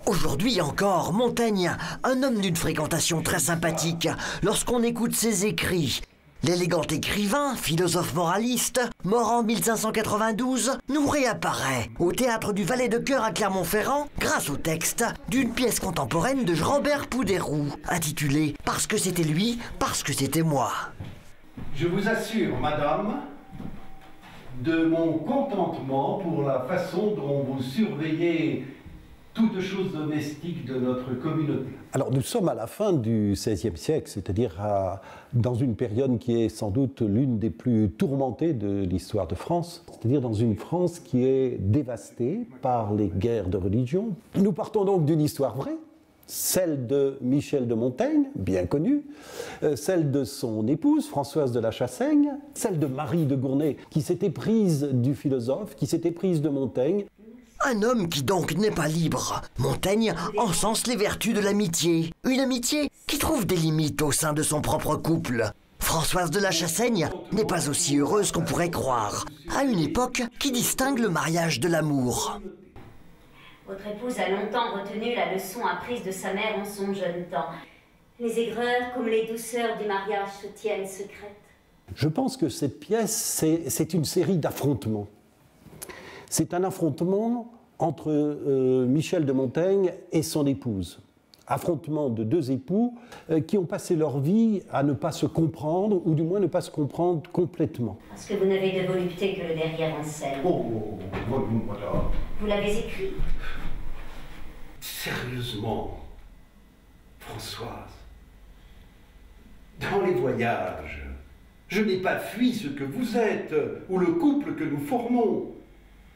Aujourd'hui encore, Montaigne, un homme d'une fréquentation très sympathique, lorsqu'on écoute ses écrits. L'élégant écrivain, philosophe moraliste, mort en 1592, nous réapparaît au théâtre du Valet de Cœur à Clermont-Ferrand grâce au texte d'une pièce contemporaine de Robert Poudéroux, intitulée « Parce que c'était lui, parce que c'était moi ». Je vous assure, madame, de mon contentement pour la façon dont vous surveillez toutes choses domestiques de notre communauté. Alors nous sommes à la fin du XVIe siècle, c'est-à-dire dans une période qui est sans doute l'une des plus tourmentées de l'histoire de France, c'est-à-dire dans une France qui est dévastée par les guerres de religion. Nous partons donc d'une histoire vraie, celle de Michel de Montaigne, bien connue, celle de son épouse, Françoise de la Chassaigne, celle de Marie de Gournay, qui s'était prise du philosophe, qui s'était prise de Montaigne. Un homme qui donc n'est pas libre. Montaigne encense les vertus de l'amitié. Une amitié qui trouve des limites au sein de son propre couple. Françoise de la Chassaigne n'est pas aussi heureuse qu'on pourrait croire, à une époque qui distingue le mariage de l'amour. Votre épouse a longtemps retenu la leçon apprise de sa mère en son jeune temps. Les aigreurs comme les douceurs du mariage se tiennent secrètes. Je pense que cette pièce, c'est une série d'affrontements. C'est un affrontement entre Michel de Montaigne et son épouse. Affrontement de deux époux qui ont passé leur vie à ne pas se comprendre, ou du moins ne pas se comprendre complètement. Parce que vous n'avez de volupté que le derrière en selle. Voilà. Vous l'avez écrit? Sérieusement, Françoise, dans les voyages, je n'ai pas fui ce que vous êtes, ou le couple que nous formons.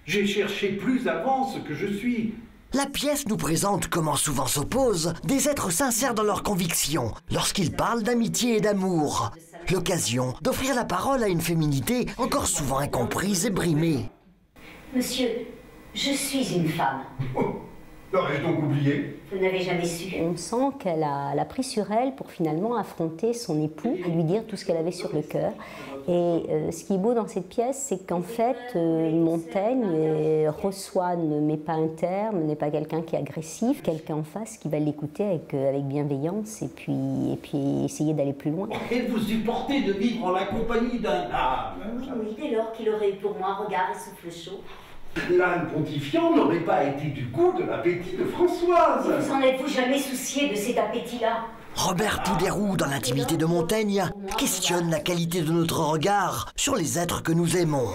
J'ai cherché plus avant ce que je suis. La pièce nous présente comment souvent s'opposent des êtres sincères dans leurs convictions lorsqu'ils parlent d'amitié et d'amour. L'occasion d'offrir la parole à une féminité encore souvent incomprise et brimée. Monsieur, je suis une femme. Oh, l'aurais-je donc oublié? Vous n'avez jamais su. On sent qu'elle a pris sur elle pour finalement affronter son époux et lui dire tout ce qu'elle avait sur le cœur. Et ce qui est beau dans cette pièce, c'est qu'en fait, Montaigne reçoit, ne met pas un terme, n'est pas quelqu'un qui est agressif, quelqu'un en face qui va l'écouter avec bienveillance et puis essayer d'aller plus loin. Et vous supportez de vivre en la compagnie d'un âne? Oui, dès lors qu'il aurait eu pour moi regard et souffle chaud. L'âne pontifiant n'aurait pas été du goût de l'appétit de Françoise. Vous en êtes-vous jamais soucié de cet appétit-là? Robert Poudéroux, dans l'intimité de Montaigne, questionne la qualité de notre regard sur les êtres que nous aimons.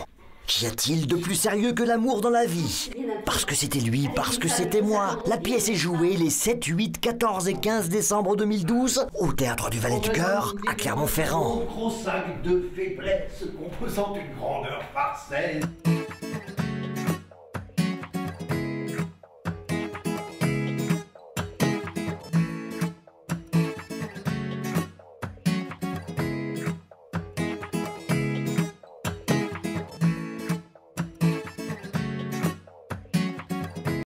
Qu'y a-t-il de plus sérieux que l'amour dans la vie? Parce que c'était lui, parce que c'était moi. La pièce est jouée les 7, 8, 14 et 15 décembre 2012 au Théâtre du Valet du Cœur à Clermont-Ferrand. Gros sac de faiblesse composant une grandeur parcelle.